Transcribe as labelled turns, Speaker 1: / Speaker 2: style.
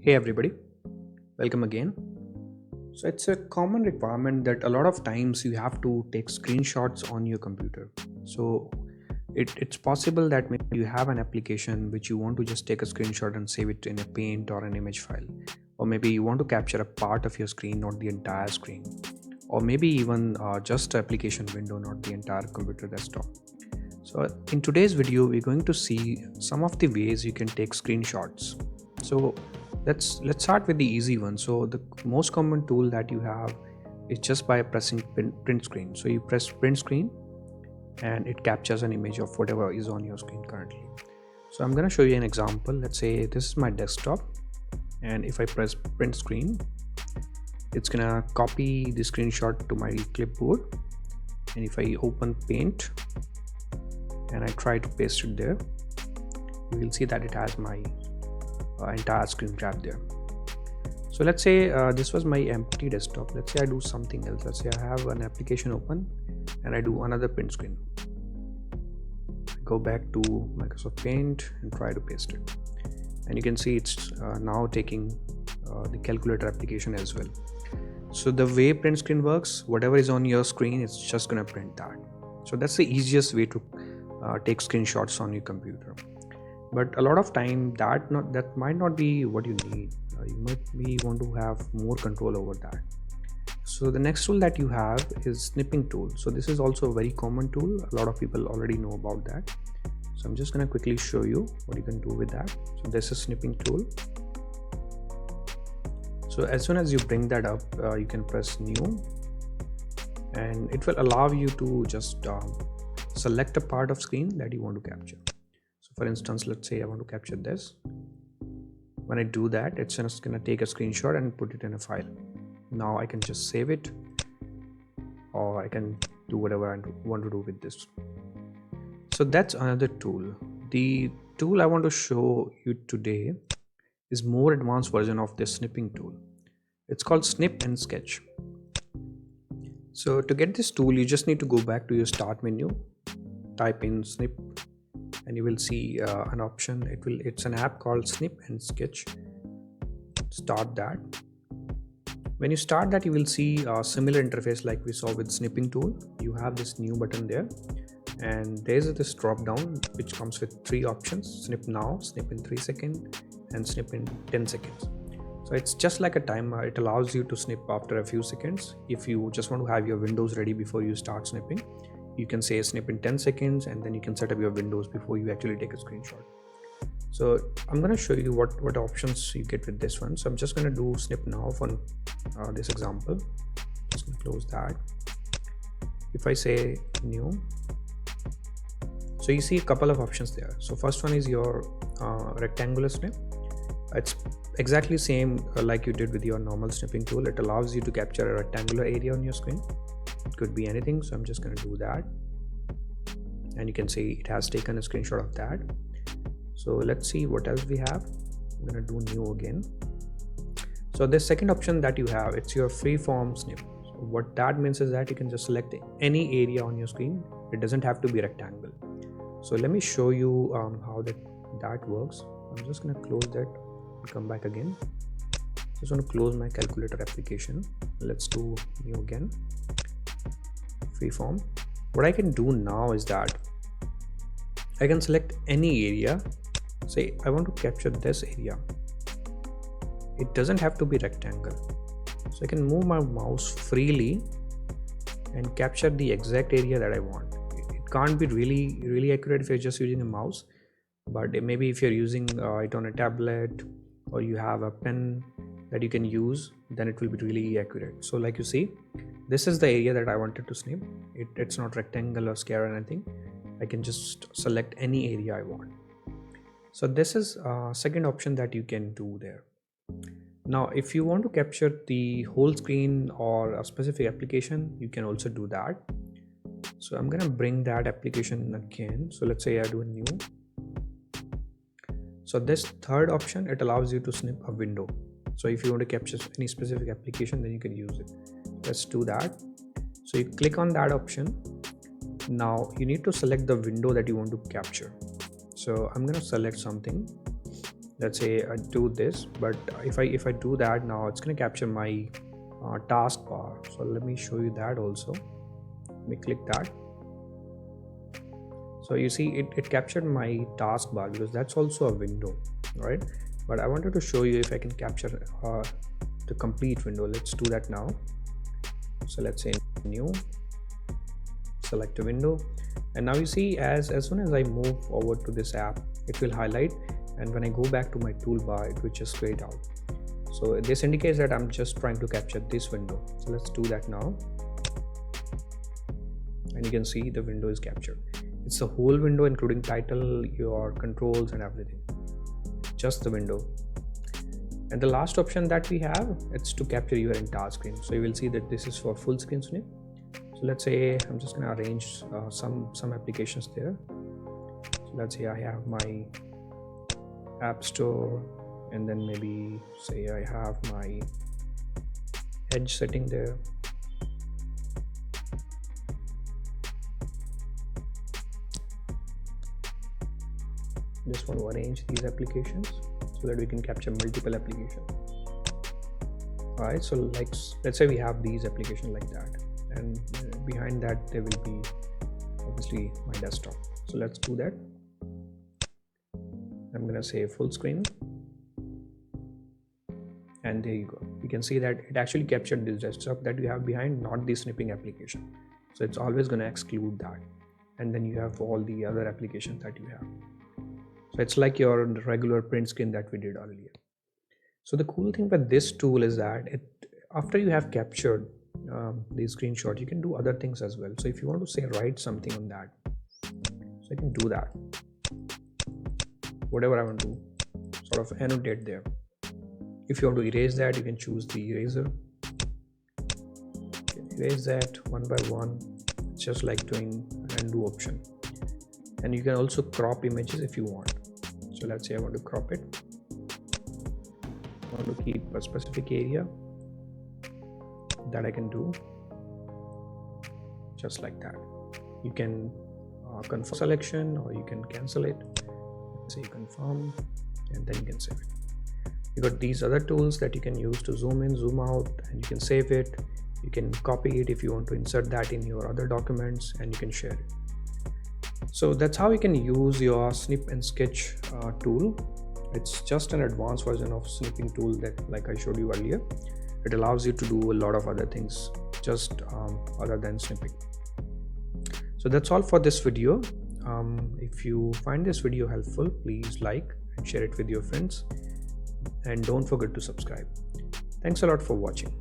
Speaker 1: Hey everybody, welcome again. So it's a common requirement that a lot of times you have to take screenshots on your computer. So it's possible that maybe you have an application which you want to just take a screenshot and save it in a paint or an image file. Or maybe you want to capture a part of your screen, not the entire screen. Or maybe even just application window, not the entire computer desktop. So in today's video, we're going to see some of the ways you can take screenshots. So let's start with the easy one. So the most common tool that you have is just by pressing print screen. So you press print screen and it captures an image of whatever is on your screen currently. So I'm going to show you an example. Let's say this is my desktop, and if I press print screen, it's gonna copy the screenshot to my clipboard. And if I open paint and I try to paste it there, you will see that it has my entire screen grab there. So let's say this was my empty desktop. Let's say I do something else. Let's say I have an application open and I do another print screen. Go back to Microsoft Paint and try to paste it, and you can see it's now taking the calculator application as well. So the way print screen works, whatever is on your screen, it's just gonna print that. So that's the easiest way to take screenshots on your computer. But a lot of time that might not be what you need. You might want to have more control over that. So the next tool that you have is snipping tool. So this is also a very common tool. A lot of people already know about that. So I'm just going to quickly show you what you can do with that. So this is snipping tool. So as soon as you bring that up, you can press new, and it will allow you to just select a part of screen that you want to capture. So for instance, let's say I want to capture this. When I do that, it's just going to take a screenshot and put it in a file. Now I can just save it, or I can do whatever I want to do with this. So that's another tool. The tool I want to show you today is more advanced version of this snipping tool. It's called Snip and Sketch. So to get this tool, you just need to go back to your start menu, type in snip, and you will see an option. It's an app called Snip and Sketch. Start that. When you start that, you will see a similar interface like we saw with snipping tool. You have this new button there, and there's this drop down which comes with 3 options: snip now, snip in 3 seconds, and snip in 10 seconds. So it's just like a timer. It allows you to snip after a few seconds. If you just want to have your windows ready before you start snipping, you can say snip in 10 seconds, and then you can set up your windows before you actually take a screenshot. So I'm going to show you what options you get with this one. So I'm just going to do snip now for this example. Just going to close that. If I say new, so you see a couple of options there. So first one is your rectangular snip. It's exactly same like you did with your normal snipping tool. It allows you to capture a rectangular area on your screen. It could be anything. So I'm just going to do that, and you can see it has taken a screenshot of that. So let's see what else we have. I'm going to do new again. So the second option that you have, it's your freeform snip. So what that means is that you can just select any area on your screen. It doesn't have to be rectangle. So let me show you how that works. I'm just going to close that and come back again. Just want to close my calculator application. Let's do new again. Freeform. What I can do now is that I can select any area. Say I want to capture this area. It doesn't have to be rectangle. So I can move my mouse freely and capture the exact area that I want. It can't be really accurate if you're just using a mouse, but maybe if you're using it on a tablet, or you have a pen that you can use, then it will be really accurate. So like you see, this is the area that I wanted to snip. It's not rectangle or square or anything. I can just select any area I want. So this is a second option that you can do there. Now if you want to capture the whole screen or a specific application, you can also do that. So I'm gonna bring that application again. So let's say I do a new. So this third option, it allows you to snip a window. So if you want to capture any specific application, then you can use it. Let's do that. So you click on that option. Now you need to select the window that you want to capture. So I'm going to select something. let's say I do this, but if I do that now, it's going to capture my taskbar. So let me show you that also. Let me click that. So you see it captured my taskbar because that's also a window, right? But I wanted to show you if I can capture the complete window. Let's do that now. So let's say new, select a window, and now you see as soon as I move forward to this app, it will highlight, and when I go back to my toolbar, it will just grayed out. So this indicates that I'm just trying to capture this window. So let's do that now, and you can see the window is captured. It's the whole window, including title, your controls and everything, just the window. And the last option that we have, it's to capture your entire screen. So you will see that this is for full screen snip. So let's say I'm just going to arrange some applications there. So let's say I have my App Store, and then maybe say I have my Edge setting there. Just want to arrange these applications so that we can capture multiple applications. All right, so let's say we have these applications like that, and behind that there will be obviously my desktop. So let's do that. I'm gonna say full screen, and there you go. You can see that it actually captured this desktop that you have behind, not the snipping application. So it's always going to exclude that, and then you have all the other applications that you have. So it's like your regular print screen that we did earlier. So the cool thing with this tool is that after you have captured the screenshot, you can do other things as well. So if you want to say write something on that, so I can do that. Whatever I want to sort of annotate there. If you want to erase that, you can choose the eraser. You can erase that one by one. It's just like doing an undo option. And you can also crop images if you want. So let's say I want to crop it. I want to keep a specific area. That I can do just like that. You can confirm selection, or you can cancel it. Say confirm, and then you can save it. You got these other tools that you can use to zoom in, zoom out, and you can save it. You can copy it if you want to insert that in your other documents, and you can share it. So that's how you can use your snip and sketch tool. It's just an advanced version of snipping tool that, like I showed you earlier, it allows you to do a lot of other things just other than snipping. So that's all for this video. If you find this video helpful, please like and share it with your friends, and don't forget to subscribe. Thanks a lot for watching.